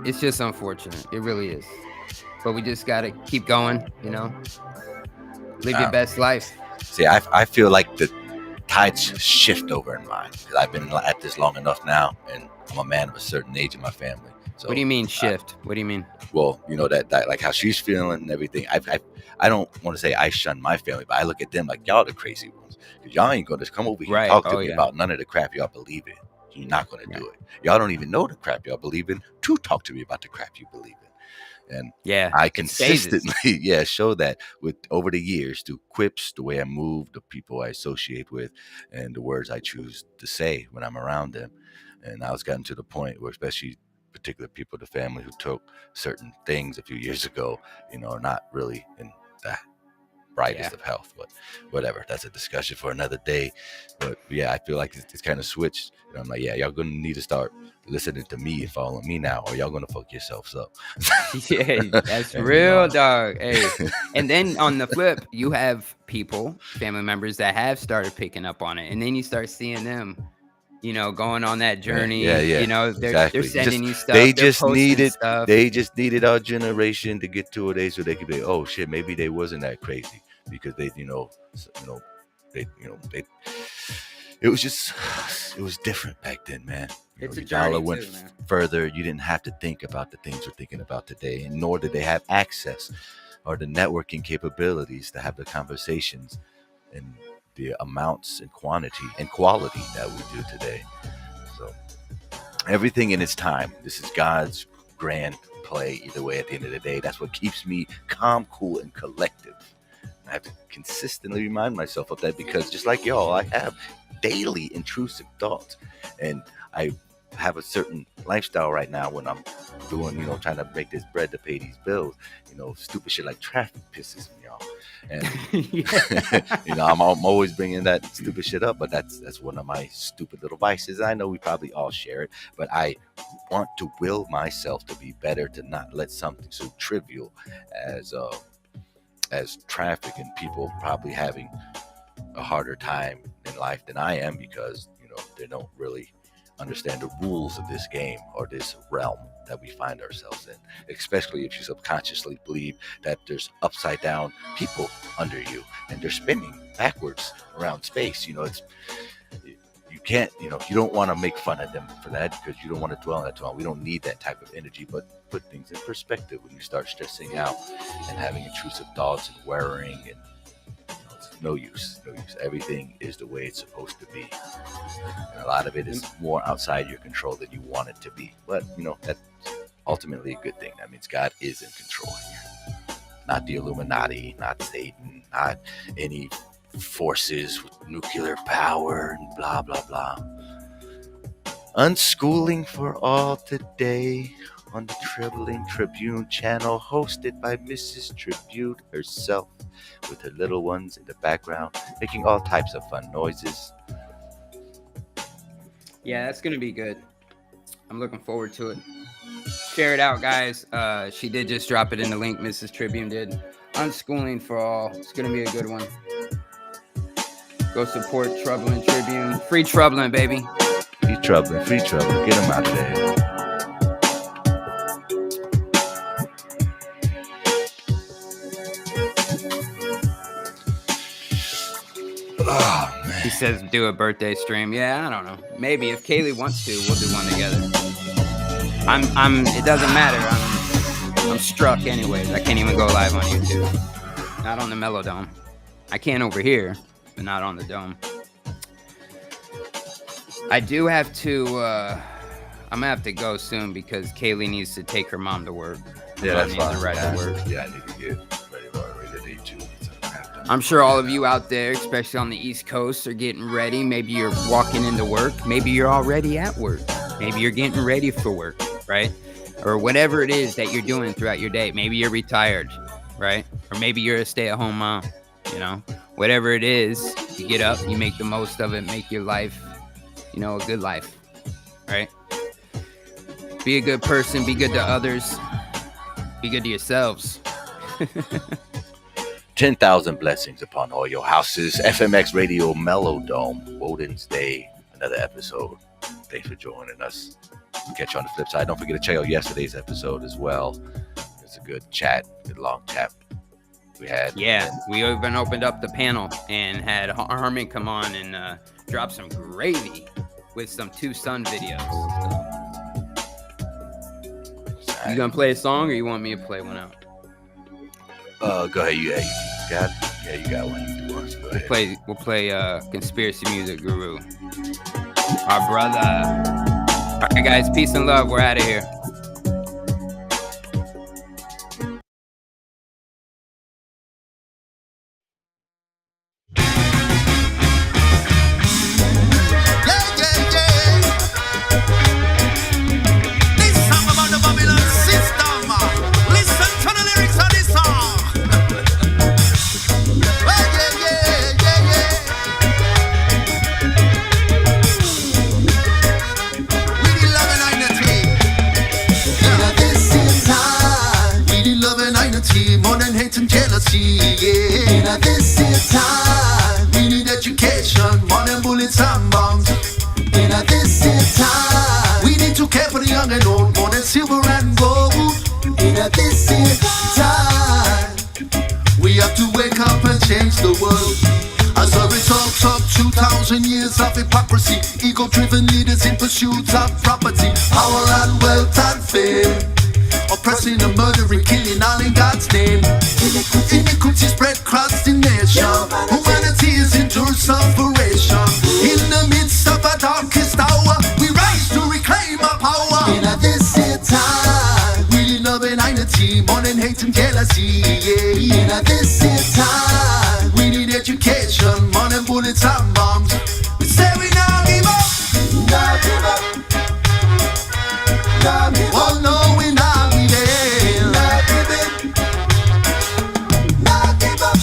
it's just unfortunate. It really is. But we just got to keep going, live your best life. See, I feel like the tides shift over in mine. I've been at this long enough now, and I'm a man of a certain age in my family. So, what do you mean shift? What do you mean? Well, that like how she's feeling and everything. I don't want to say I shun my family, but I look at them like y'all the crazy ones. Because y'all ain't going to come over here and talk to me about none of the crap y'all believe in. You're not going to do it. Y'all don't even know the crap y'all believe in to talk to me about the crap you believe in. And I consistently, show that with over the years through quips, the way I move, the people I associate with, and the words I choose to say when I'm around them. And now it's gotten to the point where, especially particular people, the family who took certain things a few years ago, are not really in the brightest of health. But whatever, that's a discussion for another day. But yeah, I feel like it's kind of switched. And I'm like, y'all gonna need to start listening to me and following me now, or y'all gonna fuck yourselves up. Yeah, that's real, dog. Hey, and then on the flip, you have family members that have started picking up on it, and then you start seeing them you know, going on that journey. Yeah. You know, they're Exactly. sending you stuff. They they're just posting needed stuff. they just needed our generation to get to a day so they could be, oh shit, maybe they wasn't that crazy because they, it was different back then, man. It's a Your dollar journey went too, man. further. You didn't have to think about the things we're thinking about today, and nor did they have access or the networking capabilities to have the conversations and the amounts and quantity and quality that we do today. So everything in its time. This is God's grand play. Either way, at the end of the day, that's what keeps me calm, cool, and collective. I have to consistently remind myself of that because just like y'all, I have daily intrusive thoughts, and I have a certain lifestyle right now when I'm doing, trying to make this bread to pay these bills. Stupid shit like traffic pisses me off, and I'm always bringing that stupid shit up. But that's one of my stupid little vices. I know we probably all share it, but I want to will myself to be better, to not let something so trivial as traffic and people probably having a harder time in life than I am because they don't really understand the rules of this game or this realm that we find ourselves in, especially if you subconsciously believe that there's upside down people under you and they're spinning backwards around space. You can't, you don't want to make fun of them for that because you don't want to dwell on that too long. We don't need that type of energy, but put things in perspective when you start stressing out and having intrusive thoughts and worrying, and it's no use. Everything is the way it's supposed to be. And a lot of it is more outside your control than you want it to be. But, that's ultimately a good thing. That means God is in control here. Not the Illuminati, not Satan, not any forces with nuclear power and blah, blah, blah. Unschooling for all today on the Tribling Tribune channel, hosted by Mrs. Tribute herself, with her little ones in the background, making all types of fun noises. Yeah, that's going to be good. I'm looking forward to it. Share it out, guys. She did just drop it in the link. Mrs. Tribune did. Unschooling for all. It's going to be a good one. Go support Troubling Tribune. Free Troubling, baby. Free Troubling. Get them out of there. Oh, man. He says do a birthday stream. Yeah, I don't know. Maybe if Kaylee wants to, we'll do one together. It doesn't matter. I'm struck anyways. I can't even go live on YouTube. Not on the MellowDome. I can over here, but not on the dome. I do have to, I'm gonna have to go soon because Kaylee needs to take her mom to work. Yeah, that's fine. To ride to work. Yeah, I need to get ready for the day too. I'm sure all of you out there, especially on the East Coast, are getting ready. Maybe you're walking into work. Maybe you're already at work. Maybe you're getting ready for work, right? Or whatever it is that you're doing throughout your day. Maybe you're retired, right? Or maybe you're a stay-at-home mom, Whatever it is, you get up, you make the most of it, make your life, a good life, right? Be a good person, be good to others, be good to yourselves. 10,000 blessings upon all your houses. FMX Radio MellowDome, Woden's Day, another episode. Thanks for joining us. We'll catch you on the flip side. Don't forget to check out yesterday's episode as well. It's a good chat, good long chat we had. Yeah, we even opened up the panel and had Harmon come on and drop some gravy with some Two Sun videos. So. You gonna play a song or you want me to play one out? Go ahead. You got one. You do one. So go ahead. We'll play Conspiracy Music Guru. Our brother. All right, guys. Peace and love. We're out of here. More than hate and jealousy, yeah. In this time, we need education, more than bullets and bombs. In this here time, we have to wake up and change the world. As a result of 2,000 years of hypocrisy, ego-driven leaders in pursuit of property, power and wealth and fame, oppressing and murdering, killing all in God's name. Iniquity spread across the nation. Humanity is in due separation. In the midst of a darkest hour, we rise to reclaim our power. In this here time, we need love and unity, more than hate and jealousy. Yeah. In this here time, we need education, more than bullets and bombs. We say we now give up, now give up, now give up. Oh no, we now give in, now give in, now give up.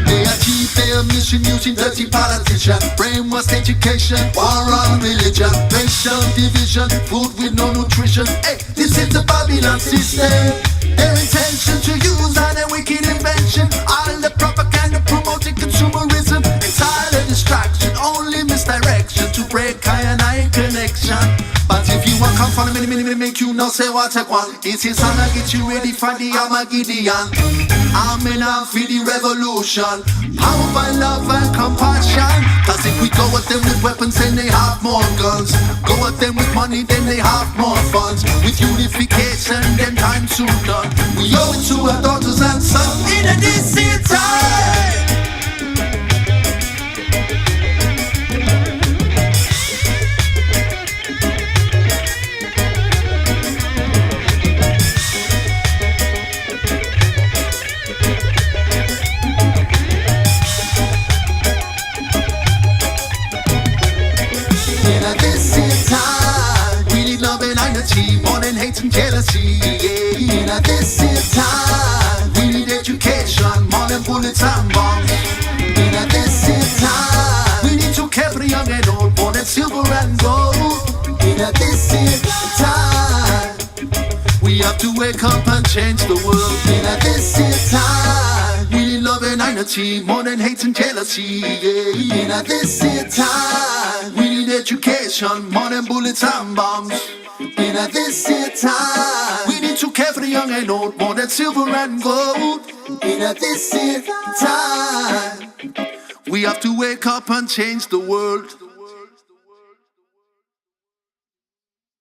They achieve their mission using dirty politicians, brainwashed education, war on religion, racial division, food with no nutrition. Hey, this is the Babylon system. Their intention to use all their wicked invention, all the propaganda promoting consumerism. It's all a distraction, only misdirection to break eye connection. But if you want come from the mini, make you know say what I want. This is how I get you ready for the Armageddon. I'm in for the revolution, power by love and compassion. Cause if we go at them with weapons, then they have more guns. Go at them with money, then they have more funds. With unification, then time soon done. We owe it to our daughters and sons in this here time. In this here time, we need love and unity, more than hate and jealousy. Yeah. In this here time, we need education, more than bullets and bombs. In this here time, we need to care for the young and old, more than silver and gold. In this here time, we have to wake up and change the world. In this here time, we need love and unity, more than hate and jealousy. Yeah. In this here time, we need education, more than bullets and bombs. In this here time, we need to care for the young and old, more than silver and gold. In this here time, we have to wake up and change the world.